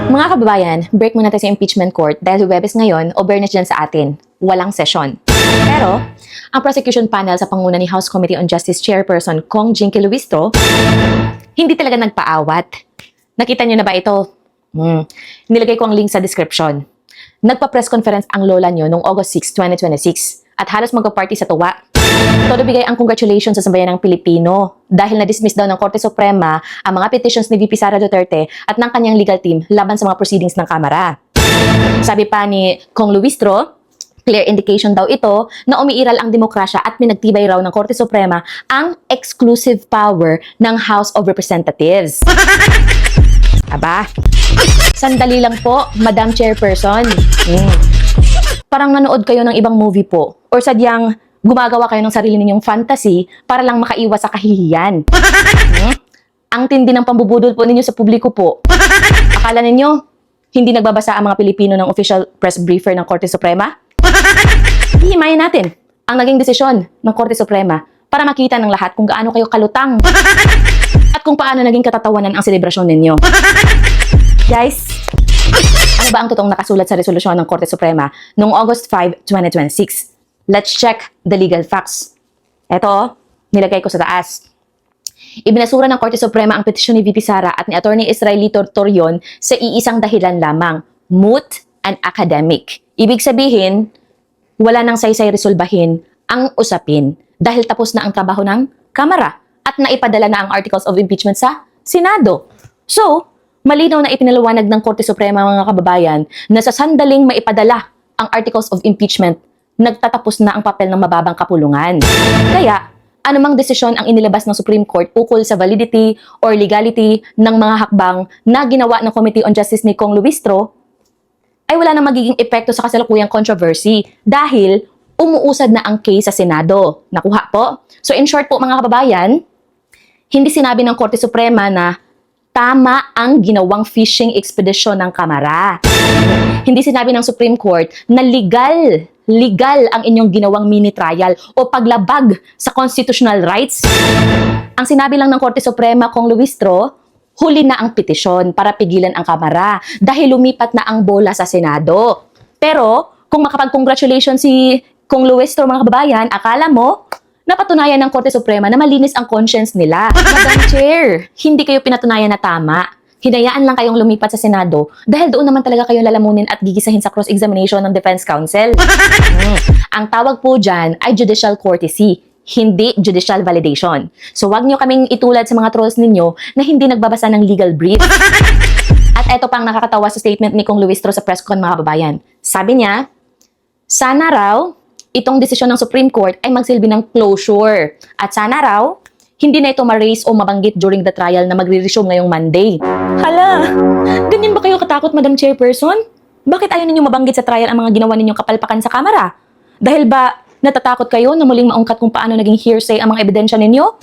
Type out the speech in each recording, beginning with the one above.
Mga kababayan, break muna tayo sa impeachment court dahil Huwebes ngayon o Biyernes dyan sa atin. Walang sesyon. Pero, ang prosecution panel sa panguna ni House Committee on Justice Chairperson Kong Jinky Luistro, hindi talaga nagpaawat. Nakita niyo na ba ito? Nilagay ko ang link sa description. Nagpa-press conference ang lola niyo noong August 6, 2026 at halos magpa-party sa tuwa. Todo bigay ang congratulations sa sambayan ng Pilipino dahil na-dismiss daw ng Korte Suprema ang mga petitions ni VP Sara Duterte at ng kanyang legal team laban sa mga proceedings ng Kamara. Sabi pa ni Kong Luistro, clear indication daw ito na umiiral ang demokrasya at pinagtibay raw ng Korte Suprema ang exclusive power ng House of Representatives. Aba, sandali lang po, Madam Chairperson. Parang nanood kayo ng ibang movie po or sadyang gumagawa kayo ng sarili ninyong fantasy para lang makaiwas sa kahihiyan. Ang tindi ng pambubudol po ninyo sa publiko po. Akala ninyo, hindi nagbabasa ang mga Pilipino ng official press briefer ng Korte Suprema? Hihimayin natin ang naging desisyon ng Korte Suprema para makita ng lahat kung gaano kayo kalutang at kung paano naging katatawanan ang selebrasyon ninyo. Guys, ano ba ang totoong nakasulat sa resolusyon ng Korte Suprema noong August 5, 2026? Let's check the legal facts. Ito, nilagay ko sa taas. Ibinasura ng Korte Suprema ang petisyon ni VP Sara at ni Atty. Israelito Torion sa iisang dahilan lamang, moot and academic. Ibig sabihin, wala nang saysay resolbahin ang usapin dahil tapos na ang trabaho ng Kamara at naipadala na ang articles of impeachment sa Senado. So, malinaw na ipinaliwanag ng Korte Suprema mga kababayan na sa sandaling maipadala ang articles of impeachment, nagtatapos na ang papel ng mababang kapulungan. Kaya, anumang desisyon ang inilabas ng Supreme Court ukol sa validity or legality ng mga hakbang na ginawa ng Committee on Justice ni Kong Luistro, ay wala nang magiging epekto sa kasalukuyang controversy dahil umuusad na ang case sa Senado. Nakuha po? So in short po mga kababayan, hindi sinabi ng Korte Suprema na tama ang ginawang fishing expedition ng Kamara. Hindi sinabi ng Supreme Court na legal ang inyong ginawang mini trial o paglabag sa constitutional rights. Ang sinabi lang ng Korte Suprema, Kong Luistro, huli na ang petisyon para pigilan ang Kamara dahil lumipat na ang bola sa Senado. Pero kung makapag-congratulations si Kong Luistro mga kababayan, akala mo napatunayan ng Korte Suprema na malinis ang conscience nila. Madam Chair, hindi kayo pinatunayan na tama. Hinayaan lang kayong lumipat sa Senado dahil doon naman talaga kayong lalamunin at gigisahin sa cross-examination ng Defense Counsel. Ang tawag po dyan ay judicial courtesy, hindi judicial validation. So wag nyo kaming itulad sa mga trolls ninyo na hindi nagbabasa ng legal brief. At eto pang nakakatawa sa statement ni Kong Luistro sa press con mga kababayan. Sabi niya, sana raw itong desisyon ng Supreme Court ay magsilbi ng closure. At sana raw, hindi na ito ma-raise o mabanggit during the trial na magre-resume ngayong Monday. Hala, ganyan ba kayo katakot, Madam Chairperson? Bakit ayaw ninyo mabanggit sa trial ang mga ginawa ninyong kapalpakan sa Kamara? Dahil ba natatakot kayo na muling maungkat kung paano naging hearsay ang mga ebidensya ninyo?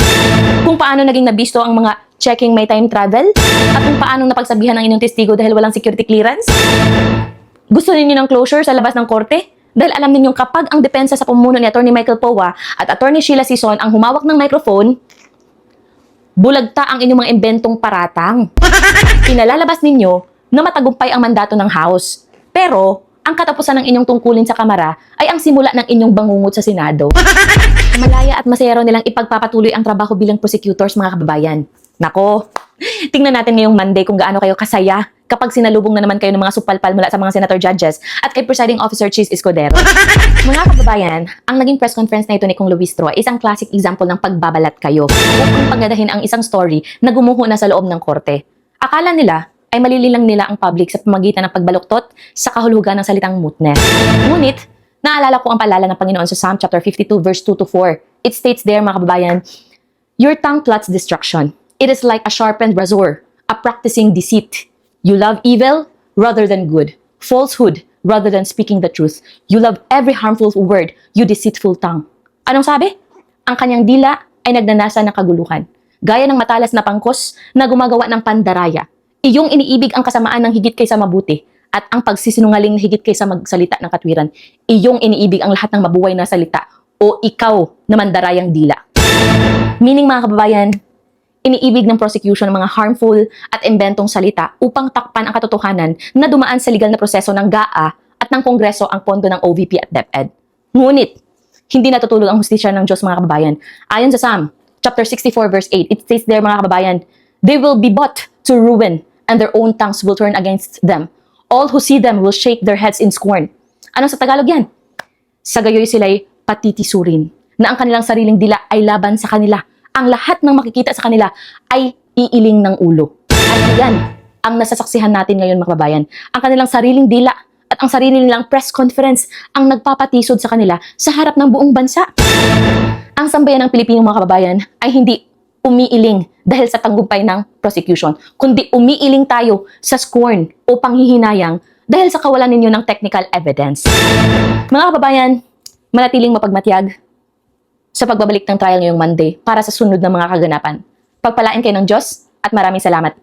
Kung paano naging nabisto ang mga checking may time travel? At kung paano napagsabihan ang inyong testigo dahil walang security clearance? Gusto ninyo ng closure sa labas ng korte? Dahil alam ninyong kapag ang depensa sa pumuno ni Atty. Michael Powa at Atty. Sheila Sison ang humawak ng microphone, bulagta ang inyong mga imbentong paratang. Pinalalabas ninyo na matagumpay ang mandato ng House. Pero, ang katapusan ng inyong tungkulin sa Kamara ay ang simula ng inyong bangungot sa Senado. Malaya at masero nilang ipagpapatuloy ang trabaho bilang prosecutors mga kababayan. Nako, tingnan natin ngayong Monday kung gaano kayo kasaya kapag sinalubong na naman kayo ng mga supalpal mula sa mga senator judges at kay presiding officer Cheese Escudero. Mga kababayan, ang naging press conference na ito ni Kong Luistro ay isang classic example ng pagbabalat kayo upang pagadahin ang isang story na gumuho na sa loob ng korte. Akala nila ay malililang nila ang public sa pamagitan ng pagbaluktot sa kahulugan ng salitang mootness. Ngunit, naalala ko ang paalala ng Panginoon sa Psalm chapter 52 verse 2 to 4. It states there mga kababayan, your tongue plots destruction. It is like a sharpened razor, a practicing deceit. You love evil rather than good, falsehood rather than speaking the truth. You love every harmful word, you deceitful tongue. Anong sabi? Ang kanyang dila ay nagnanasa ng kaguluhan. Gaya ng matalas na pangkos na gumagawa ng pandaraya. Iyong iniibig ang kasamaan ng higit kaysa mabuti at ang pagsisinungaling na higit kaysa magsalita ng katwiran. Iyong iniibig ang lahat ng mabuhay na salita o ikaw na mandarayang dila. Meaning mga kababayan, iniibig ng prosecution ng mga harmful at imbentong salita upang takpan ang katotohanan na dumaan sa legal na proseso ng GAA at ng Kongreso ang pondo ng OVP at DepEd. Ngunit, hindi natutulog ang hustisya ng Diyos mga kababayan. Ayon sa Psalm, chapter 64 verse 8, it says there mga kababayan, they will be brought to ruin and their own tongues will turn against them. All who see them will shake their heads in scorn. Ano sa Tagalog yan? Sa gayoy sila'y patitisurin na ang kanilang sariling dila ay laban sa kanila. Ang lahat ng makikita sa kanila ay iiling ng ulo. At yan ang nasasaksihan natin ngayon mga kababayan. Ang kanilang sariling dila at ang sarili nilang press conference ang nagpapatisod sa kanila sa harap ng buong bansa. Ang sambayan ng Pilipino mga kababayan ay hindi umiiling dahil sa tagumpay ng prosecution, kundi umiiling tayo sa scorn o panghihinayang dahil sa kawalan ninyo ng technical evidence. Mga kababayan, manatiling mapagmatyag sa pagbabalik ng trial ngayong Monday para sa sunod na mga kaganapan. Pagpalain kayo ng Diyos at maraming salamat.